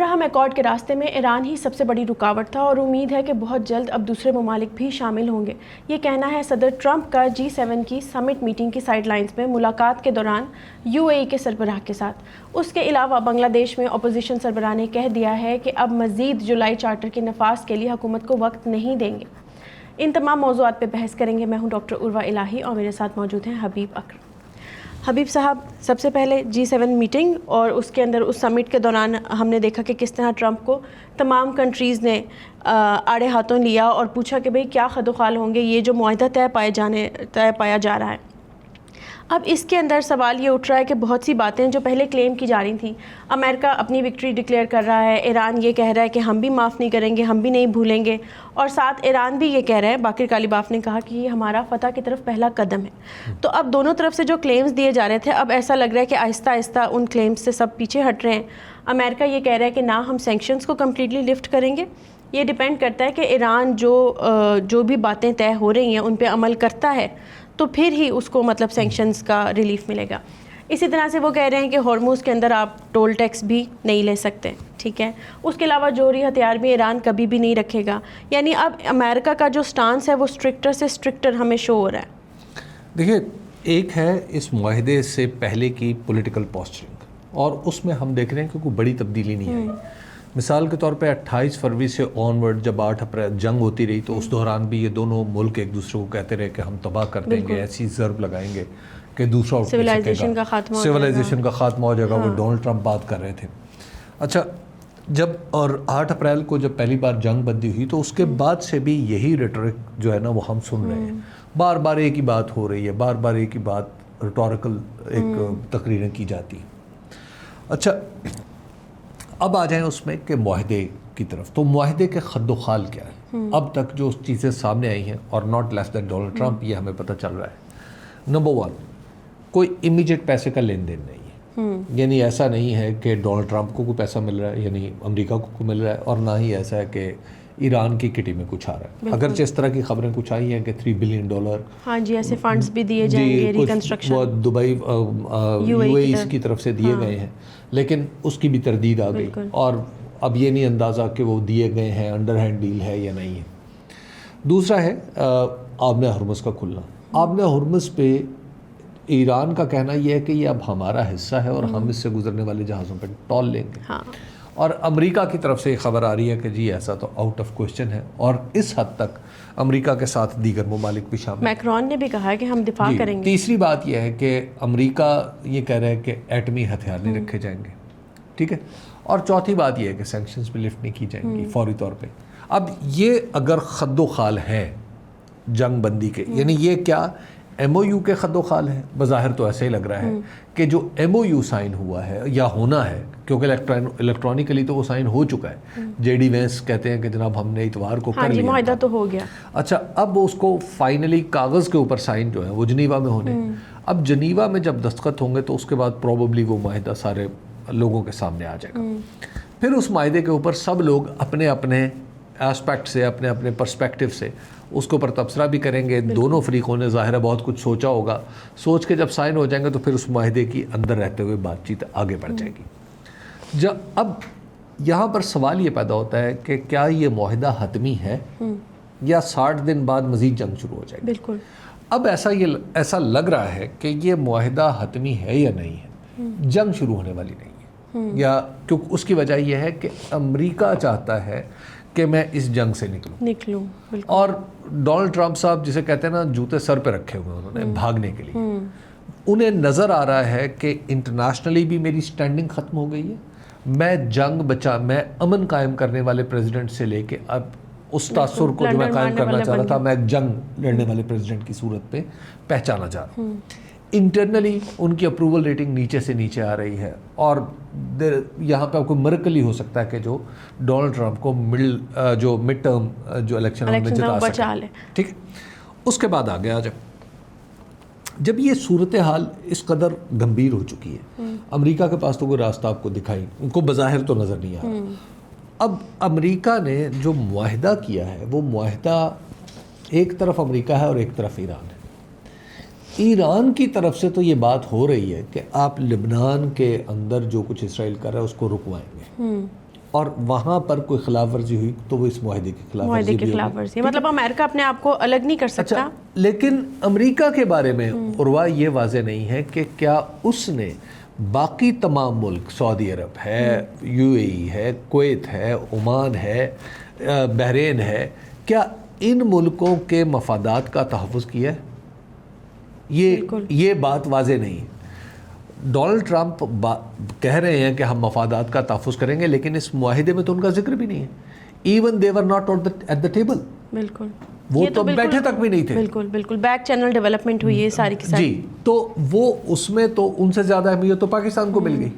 Abraham accord کے راستے میں ایران ہی سب سے بڑی رکاوٹ تھا اور امید ہے کہ بہت جلد اب دوسرے ممالک بھی شامل ہوں گے. یہ کہنا ہے صدر ٹرمپ کا G7 کی سمٹ میٹنگ کی سائیڈ لائنز میں ملاقات کے دوران UAE کے سربراہ کے ساتھ. اس کے علاوہ بنگلہ دیش میں اپوزیشن سربراہ نے کہہ دیا ہے کہ اب مزید جولائی چارٹر کے نفاذ کے لیے حکومت کو وقت نہیں دیں گے. ان تمام موضوعات پہ بحث کریں گے. میں ہوں ڈاکٹر عروہ الہی اور میرے ساتھ موجود ہیں حبیب اکرم. حبیب صاحب، سب سے پہلے G7 میٹنگ اور اس کے اندر اس سمٹ کے دوران ہم نے دیکھا کہ کس طرح ٹرمپ کو تمام کنٹریز نے آڑے ہاتھوں لیا اور پوچھا کہ بھئی کیا خد و خال ہوں گے یہ جو معاہدہ طے پایا جا رہا ہے. اب اس کے اندر سوال یہ اٹھ رہا ہے کہ بہت سی باتیں جو پہلے کلیم کی جا رہی تھیں، امریکہ اپنی وکٹری ڈکلیئر کر رہا ہے، ایران یہ کہہ رہا ہے کہ ہم بھی معاف نہیں کریں گے، ہم بھی نہیں بھولیں گے، اور ساتھ ایران بھی یہ کہہ رہا ہے، باقر کالیباف نے کہا کہ یہ ہمارا فتح کی طرف پہلا قدم ہے. تو اب دونوں طرف سے جو کلیمز دیے جا رہے تھے، اب ایسا لگ رہا ہے کہ آہستہ آہستہ ان کلیمز سے سب پیچھے ہٹ رہے ہیں. امریکہ یہ کہہ رہا ہے کہ نہ ہم سینکشنز کو کمپلیٹلی لفٹ کریں گے. یہ ڈیپینڈ کرتا ہے کہ ایران جو بھی باتیں طے ہو رہی ہیں ان پہ عمل کرتا ہے تو پھر ہی اس کو مطلب سینکشنز کا ریلیف ملے گا. اسی طرح سے وہ کہہ رہے ہیں کہ ہارموز کے اندر آپ ٹول ٹیکس بھی نہیں لے سکتے، ٹھیک ہے. اس کے علاوہ جوہری ہتھیار بھی ایران کبھی بھی نہیں رکھے گا. یعنی اب امریکہ کا جو سٹانس ہے وہ اسٹرکٹر سے اسٹرکٹر ہمیں شو ہو رہا ہے. دیکھیے، ایک ہے اس معاہدے سے پہلے کی پولیٹیکل پوسچرنگ، اور اس میں ہم دیکھ رہے ہیں کہ کوئی بڑی تبدیلی نہیں آئی. مثال کے طور پہ 28 فروری سے آن ورڈ جب 8 اپریل جنگ ہوتی رہی تو اس دوران بھی یہ دونوں ملک ایک دوسرے کو کہتے رہے کہ ہم تباہ کر دیں گے، ایسی ضرب لگائیں گے کہ دوسرا اٹھ نہیں سکے گا، سویلائزیشن کا خاتمہ ہو جائے گا. وہ ڈونلڈ ٹرمپ بات کر رہے تھے. اچھا، جب اور 8 اپریل کو جب پہلی بار جنگ بندی ہوئی تو اس کے بعد سے بھی یہی ریٹورک جو ہے نا وہ ہم سن رہے ہیں. بار بار ایک ہی بات ہو رہی ہے، بار بار ایک ہی بات ریٹوریکل ایک تقریریں کی جاتی ہیں. اچھا، اب آ جائیں اس میں کہ معاہدے کی طرف. تو معاہدے کے خد و خال کیا ہے اب تک جو چیزیں سامنے آئی ہیں، اور not less than Donald Trump, یہ ہمیں پتہ چل رہا ہے. نمبر 1، کوئی امیجیٹ پیسے کا لین دین نہیں ہے. یعنی ایسا نہیں ہے کہ ڈونلڈ ٹرمپ کو کوئی پیسہ مل رہا ہے، یعنی امریکہ کو مل رہا ہے، اور نہ ہی ایسا ہے کہ ایران کی کٹی میں کچھ آ رہا ہے. اگرچہ اس طرح کی خبریں کچھ آئی ہیں کہ $3 بلین ہاں جی ایسے فنڈز بھی دیے جائیں گے ریکنسٹرکشن، وہ دبئی UAE کی طرف سے دیے گئے ہیں، لیکن اس کی بھی تردید آ گئی، اور اب یہ نہیں اندازہ کہ وہ دیے گئے ہیں انڈر ہینڈ ڈیل ہے یا نہیں ہے. دوسرا ہے آبنہ ہرمز کا کھلنا. آبنہ ہرمز پہ ایران کا کہنا یہ ہے کہ یہ اب ہمارا حصہ ہے اور ہم اس سے گزرنے والے جہازوں پہ ٹول لیں گے. اور امریکہ کی طرف سے یہ خبر آ رہی ہے کہ جی ایسا تو آؤٹ آف کوشچن ہے، اور اس حد تک امریکہ کے ساتھ دیگر ممالک بھی شامل ہیں. میکرون نے بھی کہا ہے کہ ہم دفاع کریں گے. تیسری بات یہ ہے کہ امریکہ یہ کہہ رہا ہے کہ ایٹمی ہتھیار نہیں رکھے جائیں گے، ٹھیک ہے. اور چوتھی بات یہ ہے کہ سینکشنز بھی لفٹ نہیں کی جائیں گی فوری طور پہ. اب یہ اگر خد و خال ہے جنگ بندی کے، یعنی یہ کیا MOU کے خد و خال ہے؟ بظاہر تو ایسے ہی لگ رہا ہے کہ جو MOU سائن ہوا ہے یا ہونا ہے، کیونکہ الیکٹرانکلی تو وہ سائن ہو چکا ہے. JD وینس کہتے ہیں کہ جناب ہم نے اتوار کو کر لیا، معاہدہ تو ہو گیا. اچھا، اب اس کو فائنلی کاغذ کے اوپر سائن جو ہے وہ جنیوا میں ہونے. اب جنیوا میں جب دستخط ہوں گے تو اس کے بعد پروبیبلی وہ معاہدہ سارے لوگوں کے سامنے آ جائے گا. پھر اس معاہدے کے اوپر سب لوگ اپنے اپنے ایسپیکٹ سے، اپنے اپنے پرسپیکٹیو سے اس کے اوپر تبصرہ بھی کریں گے. دونوں فریقوں نے ظاہر ہے بہت کچھ سوچا ہوگا، سوچ کے جب سائن ہو جائیں گے تو پھر اس معاہدے کی اندر رہتے ہوئے بات چیت آگے بڑھ جائے گی. اب یہاں پر سوال یہ پیدا ہوتا ہے کہ کیا یہ معاہدہ حتمی ہے یا 60 دن بعد مزید جنگ شروع ہو جائے گی؟ بالکل. اب ایسا لگ رہا ہے کہ یہ معاہدہ حتمی ہے یا نہیں ہے، جنگ شروع ہونے والی نہیں ہے. یا کیونکہ اس کی وجہ یہ ہے کہ امریکہ چاہتا ہے کہ میں اس جنگ سے نکلوں. اور ڈونلڈ ٹرمپ صاحب جسے کہتے ہیں نا جوتے سر پہ رکھے ہوئے انہوں نے بھاگنے کے لیے. انہیں نظر آ رہا ہے کہ انٹرنیشنلی بھی میری سٹینڈنگ ختم ہو گئی ہے. میں امن قائم کرنے والے پریزیڈنٹ سے لے کے اب اس تاثر کو جو میں قائم کرنا چاہ رہا تھا میں ایک جنگ لڑنے والے پریزیڈنٹ کی صورت پہ پہچانا چاہ رہا ہوں. انٹرنلی ان کی اپروول ریٹنگ نیچے سے نیچے آ رہی ہے، اور یہاں پہ کوئی مرکل ہی ہو سکتا ہے کہ جو ڈونلڈ ٹرمپ کو مڈ ٹرم جو الیکشن میں جتا سکے. ٹھیک ہے. اس کے بعد آگے جب یہ صورتحال اس قدر گمبھیر ہو چکی ہے، امریکہ کے پاس تو کوئی راستہ آپ کو دکھائی ان کو بظاہر تو نظر نہیں آ رہا. اب امریکہ نے جو معاہدہ کیا ہے وہ معاہدہ ایک طرف امریکہ ہے اور ایک طرف ایران ہے. ایران کی طرف سے تو یہ بات ہو رہی ہے کہ آپ لبنان کے اندر جو کچھ اسرائیل کر رہا ہے اس کو رکوائیں گے، اور وہاں پر کوئی خلاف ورزی ہوئی تو وہ اس معاہدے کی خلاف ورزی بھی ہوگی. مطلب امریکہ اپنے آپ کو الگ نہیں کر سکتا. اچھا، لیکن امریکہ کے بارے میں عروا یہ واضح نہیں ہے کہ کیا اس نے باقی تمام ملک، سعودی عرب ہے، یو اے ای ہے، کویت ہے، عمان ہے، بحرین ہے، کیا ان ملکوں کے مفادات کا تحفظ کیا ہے؟ یہ بات واضح نہیں ہے. ڈونلڈ ٹرمپ کہہ رہے ہیں کہ ہم مفادات کا تحفظ کریں گے، لیکن اس معاہدے میں تو ان کا ذکر بھی نہیں ہے. Even they were not at the table. بالکل، وہ تو بیٹھے تک بھی نہیں تھے. بالکل بیک چینل ڈیولپمنٹ ہوئی ہے ساری کی ساری. جی، تو وہ اس میں تو ان سے زیادہ اہمیت تو پاکستان کو مل گئی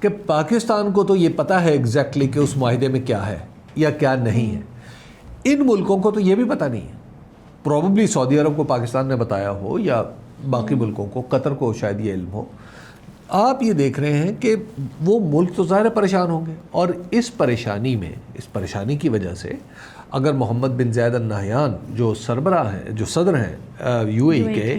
کہ پاکستان کو تو یہ پتہ ہے ایگزیکٹلی کہ اس معاہدے میں کیا ہے یا کیا نہیں ہے. ان ملکوں کو تو یہ بھی پتہ نہیں ہے. پروبیبلی سعودی عرب کو پاکستان نے بتایا ہو یا باقی ملکوں کو، قطر کو شاید یہ علم ہو. آپ یہ دیکھ رہے ہیں کہ وہ ملک تو ظاہر پریشان ہوں گے، اور اس پریشانی کی وجہ سے اگر محمد بن زاید ال نہیان جو سربراہ ہیں، جو صدر ہیں یو اے ای کے،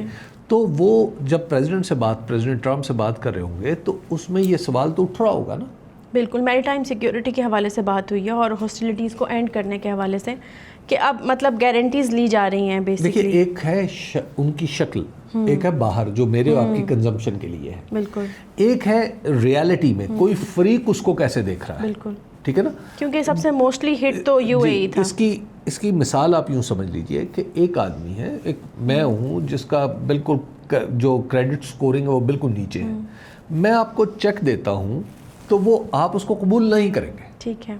تو وہ جب پریزیڈنٹ ٹرمپ سے بات کر رہے ہوں گے تو اس میں یہ سوال تو اٹھ رہا ہوگا نا. بالکل، میری ٹائم سیکیورٹی کے حوالے سے بات ہوئی ہے اور ہاسٹیلٹیز کو اینڈ کرنے کے حوالے سے کہ اب مطلب گارنٹیز لی جا رہی ہیں بیسکلی. دیکھیے، ایک ہے ان کی شکل، ایک ہے باہر جو میرے اور آپ کی کنزمپشن کے لیے ہے. بالکل. ایک ہے ریالٹی میں کوئی فریق اس کو کیسے دیکھ رہا ہے. بالکل، ٹھیک ہے نا. کیونکہ سب سے موسٹلی ہٹ تو یو اے ای تھا. اس کی مثال آپ یوں سمجھ لیجئے کہ ایک آدمی ہے، ایک میں ہوں جس کا بالکل جو کریڈٹ سکورنگ ہے وہ بالکل نیچے ہے. میں آپ کو چیک دیتا ہوں تو وہ آپ اس کو قبول نہیں کریں گے. ٹھیک ہے.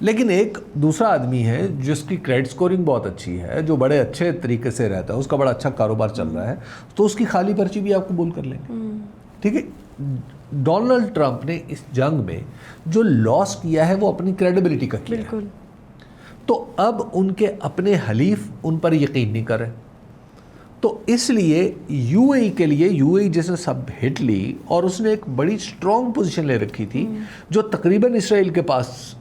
لیکن ایک دوسرا آدمی ہے جس کی کریڈٹ سکورنگ بہت اچھی ہے، جو بڑے اچھے طریقے سے رہتا ہے، اس کا بڑا اچھا کاروبار چل رہا ہے، تو اس کی خالی پرچی بھی آپ قبول کر لیں گے. ٹھیک ہے. ڈونلڈ ٹرمپ نے اس جنگ میں جو لاس کیا ہے وہ اپنی کریڈیبلٹی کا کیا ہے. بالکل. تو اب ان کے اپنے حلیف ان پر یقین نہیں کر رہے، تو اس لیے یو اے ای کے لیے، یو اے ای جس نے سب ہٹ لی اور اس نے ایک بڑی سٹرونگ پوزیشن لے رکھی تھی جو تقریباً اسرائیل کے پاس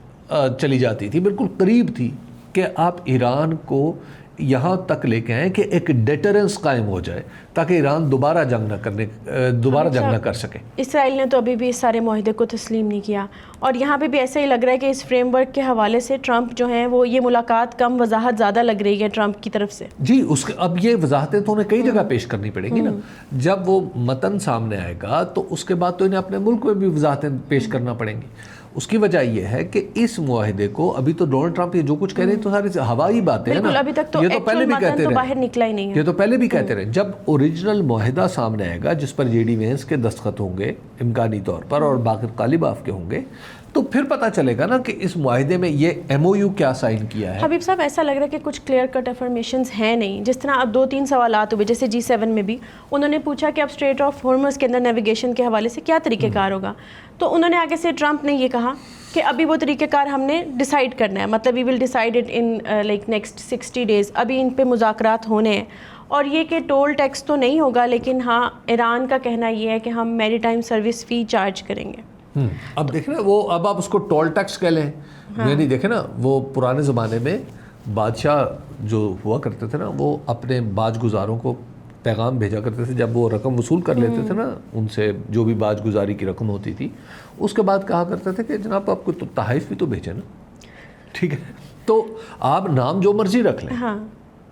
چلی جاتی تھی، بالکل قریب تھی کہ آپ ایران کو یہاں تک لے کے آئیں کہ ایک ڈیٹرنس قائم ہو جائے تاکہ ایران دوبارہ جنگ نہ کر سکے. اسرائیل نے تو ابھی بھی اس سارے معاہدے کو تسلیم نہیں کیا، اور یہاں پہ بھی ایسا ہی لگ رہا ہے کہ اس فریم ورک کے حوالے سے ٹرمپ جو ہیں وہ یہ ملاقات کم وضاحت زیادہ لگ رہی ہے ٹرمپ کی طرف سے. جی، اب یہ وضاحتیں تو انہیں کئی جگہ پیش کرنی پڑے گی نا. جب وہ متن سامنے آئے گا تو اس کے بعد تو انہیں اپنے ملک میں بھی وضاحتیں پیش کرنا پڑیں گی. اس کی وجہ یہ ہے کہ اس معاہدے کو ابھی تو ڈونلڈ ٹرمپ یہ جو کچھ کہہ رہے ہیں تو ساری ہوائی باتیں ہیں نا. ابھی تک تو یہ تو پہلے بھی کہتے رہے، باہر نکلا ہی نہیں ہے. یہ تو پہلے بھی کہتے رہے. جب اوریجنل معاہدہ سامنے آئے گا جس پر جے ڈی وینس کے دستخط ہوں گے امکانی طور پر اور باقر غالباف کے ہوں گے، تو پھر پتہ چلے گا نا کہ اس معاہدے میں یہ ایم او یو کیا سائن کیا ہے. حبیب صاحب، ایسا لگ رہا ہے کہ کچھ کلیئر کٹ افرمیشنز ہیں نہیں. جس طرح اب 2-3 سوالات ہوئے، جیسے G7 میں بھی انہوں نے پوچھا کہ اب اسٹریٹ آف ہارمز کے اندر نیویگیشن کے حوالے سے کیا طریقہ کار ہوگا، تو انہوں نے آگے سے ٹرمپ نے یہ کہا کہ ابھی وہ طریقہ کار ہم نے ڈیسائیڈ کرنا ہے، مطلب we will decide it in like next 60 days. ابھی ان پہ مذاکرات ہونے ہیں، اور یہ کہ ٹول ٹیکس تو نہیں ہوگا، لیکن ہاں ایران کا کہنا یہ ہے کہ ہم میری ٹائم سروس فی چارج کریں گے. اب دیکھیں نا، وہ اب آپ اس کو ٹول ٹیکس کہہ لیں. یعنی دیکھیں نا، وہ پرانے زمانے میں بادشاہ جو ہوا کرتے تھے نا، وہ اپنے باج گزاروں کو پیغام بھیجا کرتے تھے جب وہ رقم وصول کر لیتے تھے نا ان سے، جو بھی باج گزاری کی رقم ہوتی تھی، اس کے بعد کہا کرتے تھے کہ جناب آپ کو تو تحائف بھی تو بھیجیں نا. ٹھیک ہے، تو آپ نام جو مرضی رکھ لیں.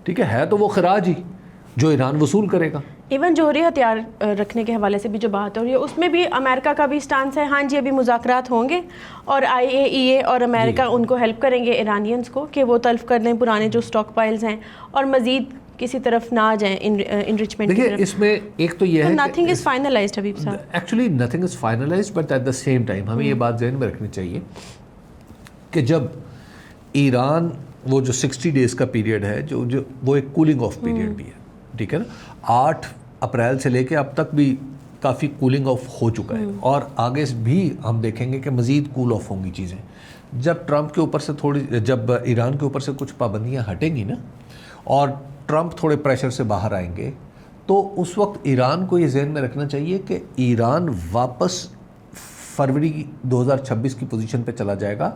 ٹھیک ہے تو وہ خراج ہی جو ایران وصول کرے گا. ایون جوہری ہتھیار رکھنے کے حوالے سے بھی جو بات ہو رہی ہے، اس میں بھی امریکہ کا بھی سٹانس ہے، ہاں جی ابھی مذاکرات ہوں گے اور IAEA اور امریکہ ان کو ہیلپ کریں گے ایرانینز کو کہ وہ تلف کر دیں پرانے جو سٹاک پائلز ہیں اور مزید کسی طرف نہ جائیں انریچمنٹ کی طرف. دیکھیں اس میں ایک تو یہ ہے nothing is finalized Habib Sahab. Actually nothing is finalized, but at the same time ہمیں یہ بات ذہن میں رکھنی چاہیے کہ جب ایران وہ جو 60 days کا پیریڈ ہے جو وہ ایک کولنگ آف پیریڈ بھی ہے. ٹھیک ہے نا، 8 اپریل سے لے کے اب تک بھی کافی کولنگ آف ہو چکا ہے، اور آگے بھی ہم دیکھیں گے کہ مزید کول آف ہوں گی چیزیں. جب ٹرمپ کے اوپر سے جب ایران کے اوپر سے کچھ پابندیاں ہٹیں گی نا اور ٹرمپ تھوڑے پریشر سے باہر آئیں گے، تو اس وقت ایران کو یہ ذہن میں رکھنا چاہیے کہ ایران واپس فروری 2026 کی پوزیشن پہ چلا جائے گا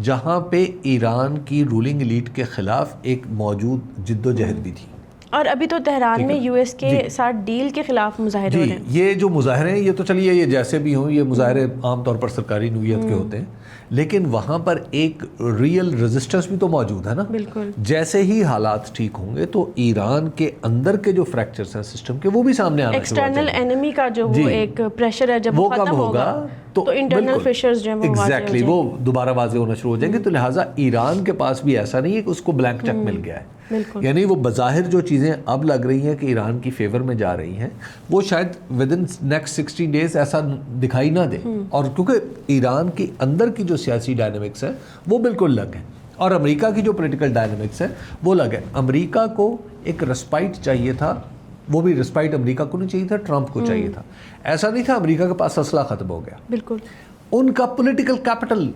جہاں پہ ایران کی رولنگ ایلیٹ کے خلاف ایک موجود جد و جہد بھی تھی. اور ابھی تو تہران میں یو ایس کے ساتھ ڈیل کے خلاف مظاہرے ہو رہے ہیں. یہ جو مظاہرے ہیں یہ تو چلیے یہ جیسے بھی ہوں، یہ مظاہرے عام طور پر سرکاری نوعیت کے ہوتے ہیں، لیکن وہاں پر ایک ریئل ریزسٹنس بھی تو موجود ہے نا. بالکل. جیسے ہی حالات ٹھیک ہوں گے تو ایران کے اندر کے جو فریکچرز ہیں سسٹم کے وہ بھی سامنے آنا شروع ہو جائیں گے. ایکسٹرنل انیمی کا جو وہ ایک پریشر ہے جب وہ ختم ہوگا تو انٹرنل فشرز جو ہیں وہ ایگزیکٹلی وہ دوبارہ واضح ہونا شروع ہو جائیں گے. تو لہٰذا ایران کے پاس بھی ایسا نہیں ہے کہ اس کو بلینک چیک مل گیا ہے. یعنی وہ بظاہر جو چیزیں اب لگ رہی ہیں کہ ایران کی فیور میں جا رہی ہیں وہ شاید ود ان نیکسٹ 60 days ایسا دکھائی نہ دے. اور کیونکہ ایران کی اندر کی جو سیاسی ڈائنامکس ہے وہ بالکل الگ ہے اور امریکہ کی جو پولیٹیکل ڈائنامکس ہے وہ الگ ہے. امریکہ کو ایک رسپائٹ چاہیے تھا، وہ بھی رسپائٹ امریکہ کو نہیں چاہیے تھا، ٹرمپ کو چاہیے تھا. ایسا نہیں تھا امریکہ کے پاس اسلحہ ختم ہو گیا. بالکل. ان کا پولیٹیکل کیپٹل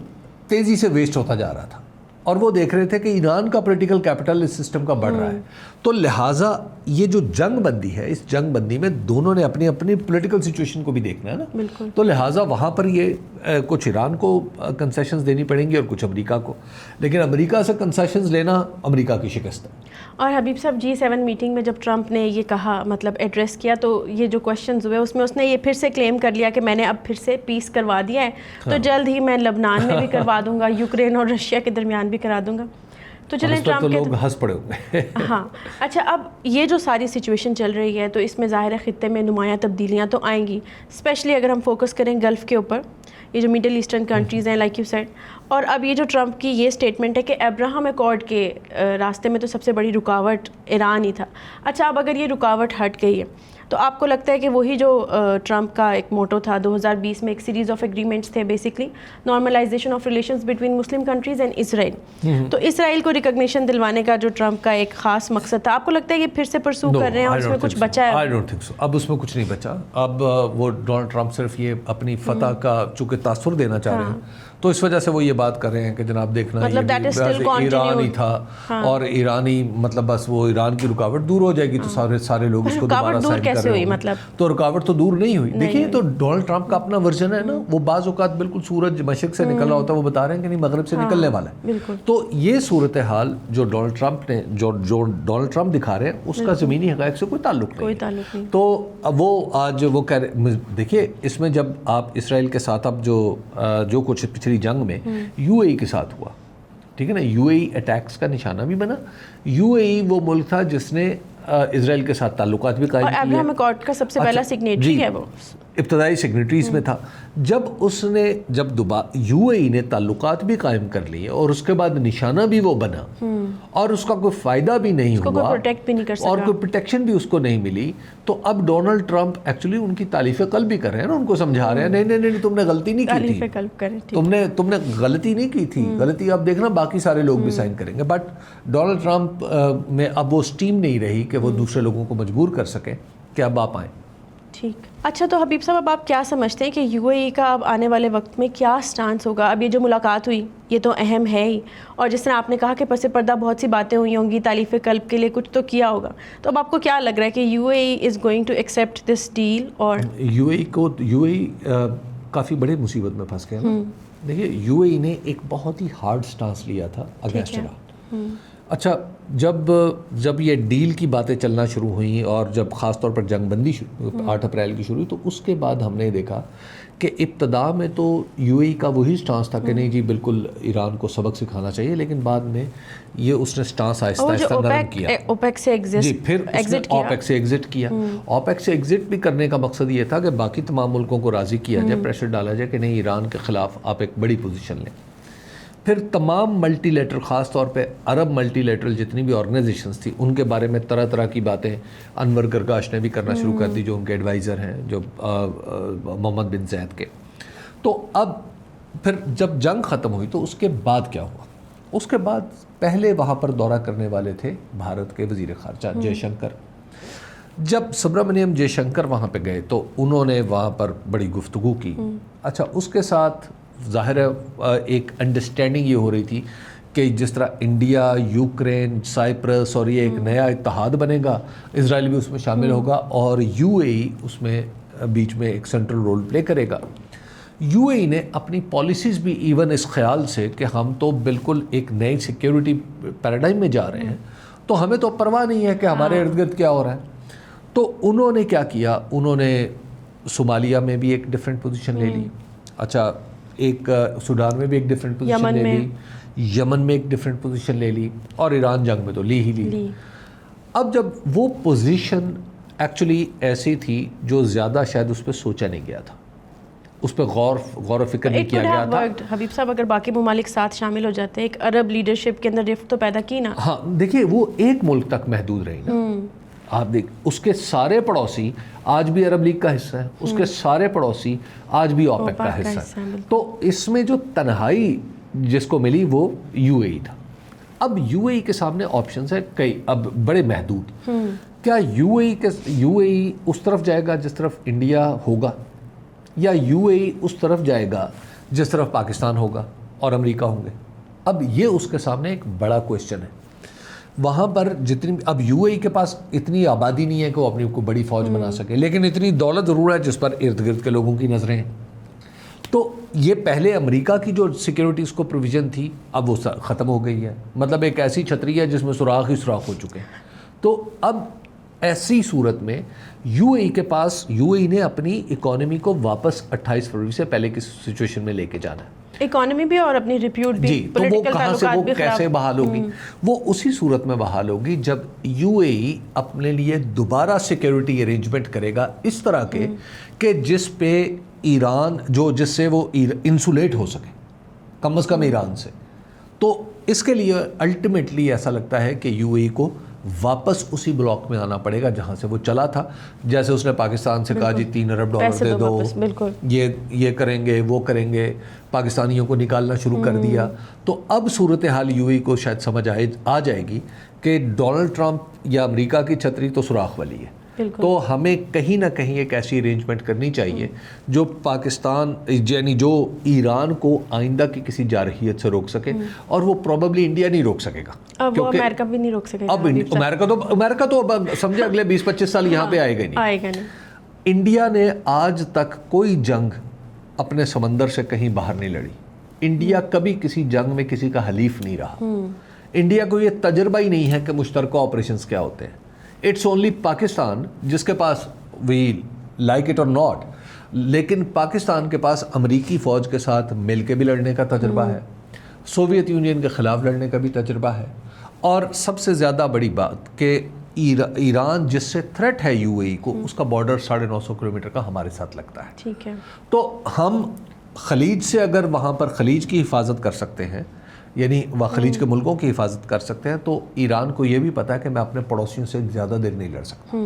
تیزی سے ویسٹ ہوتا جا رہا تھا اور وہ دیکھ رہے تھے کہ ایران کا پولیٹیکل کیپٹل اس سسٹم کا بڑھ رہا ہے. تو لہٰذا یہ جو جنگ بندی ہے، اس جنگ بندی میں دونوں نے اپنی اپنی پولیٹیکل سچویشن کو بھی دیکھنا ہے نا. بالکل. تو لہٰذا وہاں پر یہ کچھ ایران کو کنسیشنز دینی پڑیں گی اور کچھ امریکہ کو، لیکن امریکہ سے کنسیشنز لینا امریکہ کی شکست ہے. اور حبیب صاحب G7 میٹنگ میں جب ٹرمپ نے یہ کہا مطلب ایڈریس کیا تو یہ جو کوشچنز ہوئے اس میں اس نے یہ پھر سے کلیم کر لیا کہ میں نے اب پھر سے پیس کروا دیا ہے تو جلد ہی میں لبنان میں بھی کروا دوں گا، یوکرین اور رشیا کے درمیان بھی کرا دوں گا. تو چلیں ٹرمپ کے لوگ ہنس پڑے ہوئے. ہاں اچھا، اب یہ جو ساری سچویشن چل رہی ہے تو اس میں ظاہر ہے خطے میں نمایاں تبدیلیاں تو آئیں گی، اسپیشلی اگر ہم فوکس کریں گلف کے اوپر، یہ جو مڈل ایسٹرن کنٹریز ہیں لائک یو سیڈ. اور اب یہ جو ٹرمپ کی یہ اسٹیٹمنٹ ہے کہ ابراہم ایکارڈ کے راستے میں تو سب سے بڑی رکاوٹ ایران ہی تھا. اچھا، اب اگر یہ رکاوٹ ہٹ گئی ہے تو آپ کو لگتا ہے کہ وہی جو ٹرمپ کا ایک موٹو تھا 2020 میں، ایک سیریز آف ایگریمنٹس تھے basically normalization of relations between Muslim countries and Israel, تو اسرائیل کو ریکگنیشن دلوانے کا جو ٹرمپ کا ایک خاص مقصد تھا، آپ کو لگتا ہے یہ پھر سے پرسو کر رہے ہیں اور اس میں کچھ بچا ہے؟ I don't think so. اب اس میں کچھ نہیں بچا. اب وہ ڈونلڈ ٹرمپ صرف یہ اپنی فتح کا چونکہ تاثر دینا چاہ رہے ہیں تو اس وجہ سے وہ یہ بات کر رہے ہیں کہ جناب دیکھنا ایران ہی تھا اور ایرانی مطلب بس وہ ایران کی رکاوٹ دور ہو جائے گی تو سارے لوگ اس کو دوبارہ سائن کر رہے ہیں. تو رکاوٹ تو دور نہیں ہوئی. دیکھیے تو ڈونلڈ ٹرمپ کا اپنا ورژن ہے نا، وہ بعض اوقات بالکل سورج مشرق سے نکل رہا ہوتا ہے وہ بتا رہے ہیں کہ نہیں مغرب سے نکلنے والا ہے. تو یہ صورتحال جو ڈونلڈ ٹرمپ دکھا رہے ہیں اس کا زمینی حقائق سے کوئی تعلق نہیں. تو وہ آج وہ کہہ رہے، دیکھیے اس میں جب آپ اسرائیل کے ساتھ اب جو کچھ پچھلی جنگ میں یو اے ای کے ساتھ ہوا، ٹھیک ہے نا، یو اے ای اٹیکس کا نشانہ بھی بنا. یو اے ای وہ ملک تھا جس نے اسرائیل کے ساتھ تعلقات بھی قائم کیے. اور ابراہم ایکارڈ کا سب سے پہلا سگنیٹری ہے، وہ ابتدائی سگنیٹریز میں تھا. جب یو اے ای نے تعلقات بھی قائم کر لیے اور اس کے بعد نشانہ بھی وہ بنا اور اس کا کوئی فائدہ بھی نہیں ہوا اور کوئی پروٹیکشن بھی اس کو نہیں ملی، تو اب ڈونلڈ ٹرمپ ایکچولی ان کی تعریف قلب بھی کر رہے ہیں نا، ان کو سمجھا رہے ہیں نہیں تم نے غلطی نہیں کی تھی، تم نے غلطی نہیں کی تھی، غلطی اب دیکھنا باقی سارے لوگ بھی سائن کریں گے. بٹ ڈونلڈ ٹرمپ میں اب وہ اسٹیم نہیں رہی کہ وہ دوسرے لوگوں کو مجبور کر سکیں کہ اب آپ آئیں. ٹھیک. اچھا، تو حبیب صاحب اب آپ کیا سمجھتے ہیں کہ یو اے ای کا اب آنے والے وقت میں کیا سٹانس ہوگا؟ اب یہ جو ملاقات ہوئی یہ تو اہم ہے ہی، اور جس طرح آپ نے کہا کہ پس پردہ بہت سی باتیں ہوئی ہوں گی، تالیف قلب کے لیے کچھ تو کیا ہوگا، تو اب آپ کو کیا لگ رہا ہے کہ U A E is going to accept this deal? اور یو اے ای کافی بڑی مصیبت میں پھنس گیا نا. دیکھیے یو اے ای نے ایک بہت ہی ہارڈ سٹانس لیا تھا اگینسٹ ایران. اچھا، جب یہ ڈیل کی باتیں چلنا شروع ہوئیں اور جب خاص طور پر جنگ بندی 8 اپریل کی شروع ہوئی تو اس کے بعد ہم نے دیکھا کہ ابتدا میں تو یو اے ای کا وہی سٹانس تھا کہ نہیں جی بالکل ایران کو سبق سکھانا چاہیے، لیکن بعد میں یہ اس نے سٹانس آہستہ آہستہ نرم کیا. اوپیک سے پھر اوپیک سے ایگزٹ کیا. اوپیک سے ایگزٹ بھی کرنے کا مقصد یہ تھا کہ باقی تمام ملکوں کو راضی کیا جائے، پریشر ڈالا جائے کہ نہیں ایران کے خلاف آپ ایک بڑی پوزیشن لیں. پھر تمام ملٹی لیٹرل، خاص طور پہ عرب ملٹی لیٹرل جتنی بھی آرگنائزیشنز تھی ان کے بارے میں طرح طرح کی باتیں انور گرگاش نے بھی کرنا شروع کر دی جو ان کے ایڈوائزر ہیں جو محمد بن زید کے. تو اب پھر جب جنگ ختم ہوئی تو اس کے بعد کیا ہوا؟ اس کے بعد پہلے وہاں پر دورہ کرنے والے تھے بھارت کے وزیر خارجہ جے شنکر. جب سبرامنیم جے شنکر وہاں پہ گئے تو انہوں نے وہاں پر بڑی گفتگو کی. اچھا، اس کے ساتھ ظاہر ہے ایک انڈرسٹینڈنگ یہ ہو رہی تھی کہ جس طرح انڈیا، یوکرین، سائپرس اور یہ ایک نیا اتحاد بنے گا، اسرائیل بھی اس میں شامل ہوگا اور یو اے ای اس میں بیچ میں ایک سینٹرل رول پلے کرے گا. یو اے ای نے اپنی پالیسیز بھی ایون اس خیال سے کہ ہم تو بالکل ایک نئی سیکیورٹی پیراڈائم میں جا رہے ہیں تو ہمیں تو پرواہ نہیں ہے کہ ہمارے ارد گرد کیا ہو رہا ہے. تو انہوں نے کیا کیا, انہوں نے صومالیہ میں بھی ایک ڈیفرنٹ پوزیشن لے لی, اچھا ایک سوڈان میں بھی ایک ڈیفرنٹ پوزیشن لے لی, یمن میں ایک ڈیفرنٹ پوزیشن لے لی, اور ایران جنگ میں تو لی ہی لی. اب جب وہ پوزیشن ایکچولی ایسی تھی جو زیادہ شاید اس پہ سوچا نہیں گیا تھا, اس پہ غور و فکر نہیں کیا گیا تھا. حبیب صاحب اگر باقی ممالک ساتھ شامل ہو جاتے, ایک عرب لیڈرشپ کے اندر رفت تو پیدا کی نا. ہاں دیکھیے وہ ایک ملک تک محدود رہی نا. آپ دیکھ اس کے سارے پڑوسی آج بھی عرب لیگ کا حصہ ہے, اس کے سارے پڑوسی آج بھی اوپیک کا حصہ ہے. تو اس میں جو تنہائی جس کو ملی وہ یو اے ای تھا. اب یو اے ای کے سامنے آپشنز ہیں کئی, اب بڑے محدود. کیا یو اے ای اس طرف جائے گا جس طرف انڈیا ہوگا, یا یو اے ای اس طرف جائے گا جس طرف پاکستان ہوگا اور امریکہ ہوں گے؟ اب یہ اس کے سامنے ایک بڑا کویشچن ہے. وہاں پر جتنی, اب یو اے ای کے پاس اتنی آبادی نہیں ہے کہ وہ اپنی کو بڑی فوج بنا سکے, لیکن اتنی دولت ضرور ہے جس پر ارد گرد کے لوگوں کی نظریں ہیں. تو یہ پہلے امریکہ کی جو سیکیورٹیز کو پروویژن تھی اب وہ ختم ہو گئی ہے, مطلب ایک ایسی چھتری ہے جس میں سوراخ ہی سوراخ ہو چکے ہیں. تو اب ایسی صورت میں یو اے ای کے پاس, یو اے ای نے اپنی اکانومی کو واپس 28 فروری سے پہلے کی سچویشن میں لے کے جانا ہے, اکانومی بھی اور اپنی ریپیوٹ بھی. جی, تو وہ کہاں سے, وہ کیسے بحال ہوگی؟ وہ اسی صورت میں بحال ہوگی جب یو اے ای اپنے لیے دوبارہ سیکیورٹی ارینجمنٹ کرے گا اس طرح کے کہ جس پہ ایران, جس سے وہ انسولیٹ ہو سکے کم از کم ایران سے. تو اس کے لیے الٹیمیٹلی ایسا لگتا ہے کہ یو اے ای کو واپس اسی بلاک میں آنا پڑے گا جہاں سے وہ چلا تھا. جیسے اس نے پاکستان سے کہا جی $3 ارب دے دو, یہ کریں گے وہ کریں گے, پاکستانیوں کو نکالنا شروع کر دیا. تو اب صورتحال یو اے کو شاید سمجھ آ جائے گی کہ ڈونلڈ ٹرمپ یا امریکہ کی چھتری تو سوراخ والی ہے. تو ہمیں کہیں نہ کہیں ایک ایسی ارینجمنٹ کرنی چاہیے جو پاکستان, یعنی جو ایران کو آئندہ کی کسی جارحیت سے روک سکے, اور وہ پروبیبلی انڈیا نہیں روک سکے گا. اب وہ امریکہ بھی نہیں روک سکے گا. اب امریکہ تو اب سمجھے اگلے 20-25 سال یہاں پہ آئے گا نہیں. انڈیا نے آج تک کوئی جنگ اپنے سمندر سے کہیں باہر نہیں لڑی. انڈیا کبھی کسی جنگ میں کسی کا حلیف نہیں رہا. انڈیا کو یہ تجربہ ہی نہیں ہے کہ مشترکہ آپریشنز کیا ہوتے ہیں. اٹس اونلی پاکستان جس کے پاس, وی لائک اٹ اور ناٹ, لیکن پاکستان کے پاس امریکی فوج کے ساتھ مل کے بھی لڑنے کا تجربہ ہے, سوویت یونین کے خلاف لڑنے کا بھی تجربہ ہے, اور سب سے زیادہ بڑی بات کہ ایران جس سے تھریٹ ہے یو اے ای کو, اس کا بارڈر 950 کلومیٹر کا ہمارے ساتھ لگتا ہے. ٹھیک ہے, تو ہم خلیج سے اگر وہاں پر خلیج کی حفاظت کر سکتے ہیں, یعنی وہ خلیج کے ملکوں کی حفاظت کر سکتے ہیں, تو ایران کو یہ بھی پتا ہے کہ میں اپنے پڑوسیوں سے زیادہ دیر نہیں لڑ سکتا.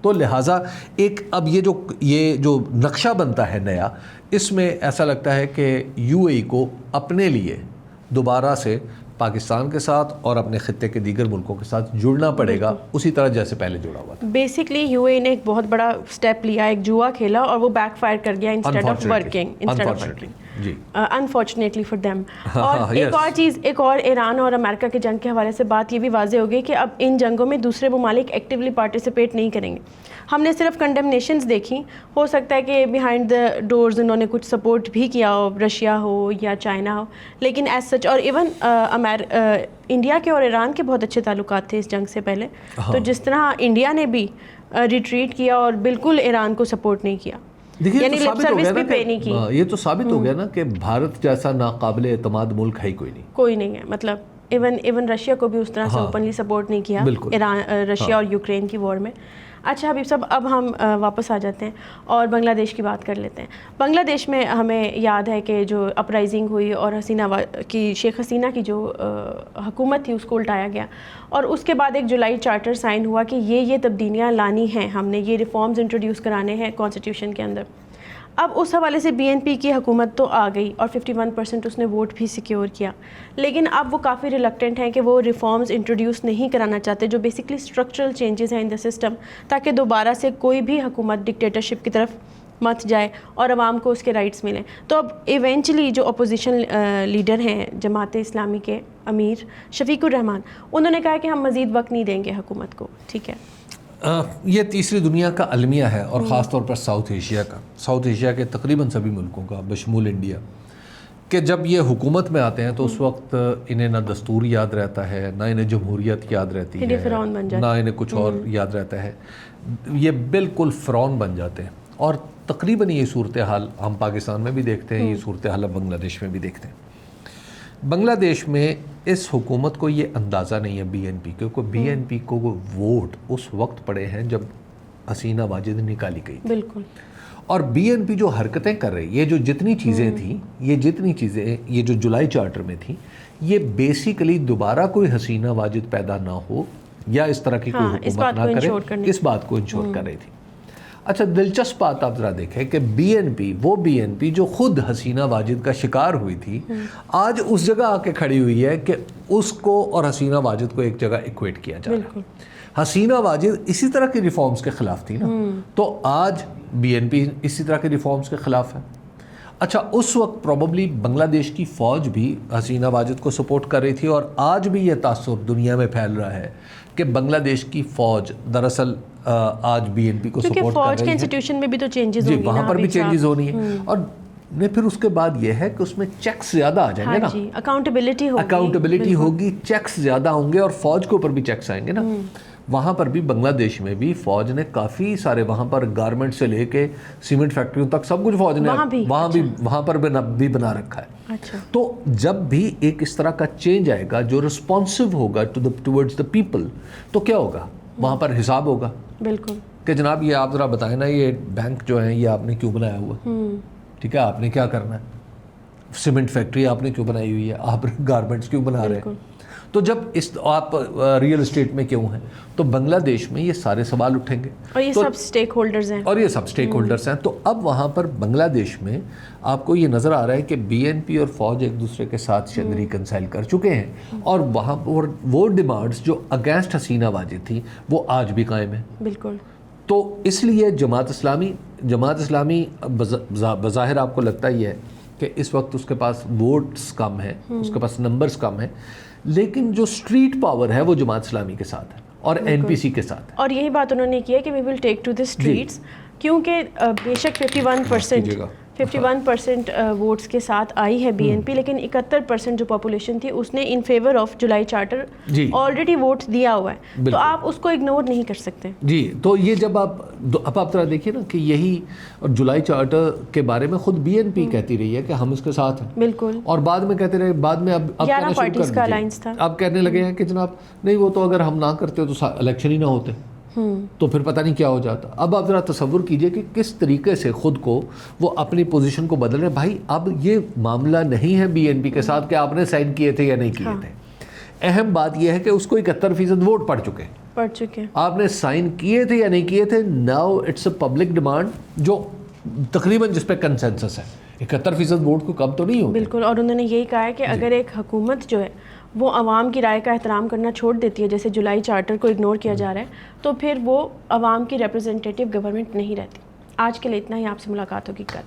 تو لہٰذا ایک اب یہ جو نقشہ بنتا ہے نیا, اس میں ایسا لگتا ہے کہ یو اے ای کو اپنے لیے دوبارہ سے پاکستان کے ساتھ اور اپنے خطے کے دیگر ملکوں کے ساتھ جڑنا پڑے گا اسی طرح جیسے پہلے جڑا ہوا تھا. بیسکلی یو اے نے ایک بہت بڑا سٹیپ لیا, ایک جوا کھیلا اور وہ بیک فائر کر گیا انسٹیڈ آف ورکنگ. جی انفارچونیٹلی فار دیم. اور ایک اور چیز, ایک اور ایران اور امریکہ کے جنگ کے حوالے سے بات یہ بھی واضح ہو گئی کہ اب ان جنگوں میں دوسرے ممالک ایکٹیولی پارٹیسپیٹ نہیں کریں گے. ہم نے صرف کنڈمنیشنز دیکھی, ہو سکتا ہے کہ بیہائنڈ دا ڈورز انہوں نے کچھ سپورٹ بھی کیا ہو, رشیا ہو یا چائنا ہو, لیکن ایز سچ, اور ایون انڈیا کے اور ایران کے بہت اچھے تعلقات تھے اس جنگ سے پہلے. تو جس طرح انڈیا نے بھی ریٹریٹ کیا اور بالکل ایران کو سپورٹ نہیں کیا, یعنی لپ سروس بھی پے نہیں کی. یہ تو ثابت ہو گیا نا کہ بھارت جیسا ناقابل اعتماد ملک ہے کوئی نہیں ہے. مطلب ایون رشیا کو بھی اس طرح سے اوپنلی سپورٹ نہیں کیا ایران, رشیا اور یوکرین کی وار میں. اچھا حبیب صاحب, اب ہم واپس آ جاتے ہیں اور بنگلہ دیش کی بات کر لیتے ہیں. بنگلہ دیش میں ہمیں یاد ہے کہ جو اپرائزنگ ہوئی اور شیخ حسینہ کی جو حکومت تھی اس کو الٹایا گیا, اور اس کے بعد ایک جولائی چارٹر سائن ہوا کہ یہ تبدیلیاں لانی ہیں, ہم نے یہ ریفارمز انٹروڈیوس کرانے ہیں کانسٹیٹیوشن کے اندر. اب اس حوالے سے بی این پی کی حکومت تو آ گئی اور 51% اس نے ووٹ بھی سیکیور کیا, لیکن اب وہ کافی ریلکٹنٹ ہیں کہ وہ ریفارمز انٹروڈیوس نہیں کرانا چاہتے جو بیسکلی اسٹرکچرل چینجز ہیں ان دا سسٹم, تاکہ دوبارہ سے کوئی بھی حکومت ڈکٹیٹرشپ کی طرف مت جائے اور عوام کو اس کے رائٹس ملیں. تو اب ایونچولی جو اپوزیشن لیڈر ہیں جماعت اسلامی کے امیر شفیق الرحمان, انہوں نے کہا کہ ہم مزید وقت نہیں دیں گے حکومت کو. ٹھیک ہے, یہ تیسری دنیا کا المیہ ہے, اور خاص طور پر ساؤتھ ایشیا کا, ساؤتھ ایشیا کے تقریباً سبھی ملکوں کا بشمول انڈیا, کہ جب یہ حکومت میں آتے ہیں تو اس وقت انہیں نہ دستور یاد رہتا ہے، نہ انہیں جمہوریت یاد رہتی ہے، نہ انہیں کچھ اور یاد رہتا ہے، یہ بالکل فرعون بن جاتے ہیں. اور تقریباً یہ صورتحال ہم پاکستان میں بھی دیکھتے ہیں، یہ صورتحال ہم بنگلہ دیش میں بھی دیکھتے ہیں. بنگلہ دیش میں اس حکومت کو یہ اندازہ نہیں ہے بی این پی کیونکہ بی این پی کو وہ ووٹ اس وقت پڑے ہیں جب حسینہ واجد نکالی گئی. بالکل. اور بی این پی جو حرکتیں کر رہی، یہ جو جتنی چیزیں تھیں، یہ جو جولائی چارٹر میں تھیں، یہ بیسیکلی دوبارہ کوئی حسینہ واجد پیدا نہ ہو یا اس طرح کی کوئی حکومت نہ کرے، اس بات کو انشور کر رہی تھی. اچھا دلچسپ بات آپ ذرا دیکھیں کہ بی این پی جو خود حسینہ واجد کا شکار ہوئی تھی، آج اس جگہ آ کے کھڑی ہوئی ہے کہ اس کو اور حسینہ واجد کو ایک جگہ ایکویٹ کیا جائے. حسینہ واجد اسی طرح کی ریفارمز کے خلاف تھی نا، تو آج بی این پی اسی طرح کے ریفارمز کے خلاف ہے. اچھا اس وقت پروبیبلی بنگلہ دیش کی فوج بھی حسینہ واجد کو سپورٹ کر رہی تھی، اور آج بھی یہ تاثر دنیا میں پھیل رہا ہے کہ بنگلہ دیش کی فوج دراصل آج بی این پی کو سپورٹ کر رہی ہے. فوج کے انسٹیٹیوشن میں بھی تو چینجز ہوں گی، وہاں پر بھی چینجز ہونی ہے. اور پھر اس کے بعد یہ ہے کہ اس میں چیکس زیادہ آ جائیں گے نا، اکاؤنٹیبلٹی ہوگی، چیکس زیادہ ہوں گے اور فوج کے اوپر بھی چیکس آئیں گے نا. وہاں پر بھی بنگلہ دیش میں بھی فوج نے کافی سارے وہاں پر گارمنٹ سے لے کے سیمنٹ فیکٹریوں تک سب کچھ فوج نے وہاں پر بھی بنا رکھا ہے. تو جب بھی ایک اس طرح کا چینج آئے گا جو رسپانسو ہوگا ٹورڈز دا پیپل، تو کیا ہوگا وہاں پر حساب ہوگا. بالکل کہ جناب یہ آپ ذرا بتائیں نا، یہ بینک جو ہے یہ آپ نے کیوں بنایا ہوا، ٹھیک ہے آپ نے کیا کرنا ہے، سیمنٹ فیکٹری آپ نے کیوں بنائی ہوئی ہے، آپ گارمنٹس کیوں بنا رہے ہیں. تو جب آپ ریئل اسٹیٹ میں کیوں ہیں، تو بنگلہ دیش میں یہ سارے سوال اٹھیں گے، اور یہ سب سٹیک ہولڈرز ہیں. تو اب وہاں پر بنگلہ دیش میں آپ کو یہ نظر آ رہا ہے کہ بی این پی اور فوج ایک دوسرے کے ساتھ ریکنسائل کر چکے ہیں، اور وہاں پر وہ ڈیمانڈز جو اگینسٹ حسینہ واجد تھی وہ آج بھی قائم ہیں. بالکل. تو اس لیے جماعت اسلامی بظاہر آپ کو لگتا ہی ہے کہ اس وقت اس کے پاس ووٹس کم ہیں، اس کے پاس نمبرز کم ہیں، لیکن جو اسٹریٹ پاور ہے وہ جماعت اسلامی کے ساتھ ہے اور این پی سی کے ساتھ ہے. اور یہی بات انہوں نے کی ہے کہ وی ول ٹیک ٹو دی اسٹریٹس، کیونکہ بے شک 51% ووٹس کے ساتھ آئی ہے بی این پی، لیکن 71% جو پاپولیشن تھی اس نے in favour of July charter already vote دیا ہوا ہے، تو آپ اس کو اگنور نہیں کر سکتے. جی تو یہ جب آپ ذرا دیکھیے نا کہ یہی جولائی چارٹر کے بارے میں خود بی این پی کہتی رہی ہے کہ ہم اس کے ساتھ ہیں. بالکل. اور بعد میں کہتے رہے، بعد میں اب 11 پارٹیز کا الائنس تھا، اب کہنے لگے ہیں کہ جناب نہیں وہ تو اگر ہم نہ کرتے تو الیکشن ہی نہ ہوتے، تو پھر پتہ نہیں کیا ہو جاتا. اب آپ ذرا تصور کیجئے کہ کس طریقے سے خود کو وہ اپنی پوزیشن کو بدل رہے ہیں. بھائی اب یہ معاملہ نہیں ہے بی این پی کے ساتھ کہ آپ نے سائن کیے تھے یا نہیں کیے تھے. اہم بات یہ ہے کہ اس کو 71% ووٹ پڑ چکے، آپ نے سائن کیے تھے یا نہیں کیے تھے. Now it's a public demand جو تقریباً جس پہ کنسنسس ہے. 71% ووٹ کو کم تو نہیں ہوگا. بالکل. اور انہوں نے یہی کہا ہے کہ اگر ایک حکومت جو ہے وہ عوام کی رائے کا احترام کرنا چھوڑ دیتی ہے، جیسے جولائی چارٹر کو اگنور کیا جا رہا ہے، تو پھر وہ عوام کی ریپرزنٹیٹیو گورنمنٹ نہیں رہتی. آج کے لیے اتنا ہی، آپ سے ملاقات ہوگی کل.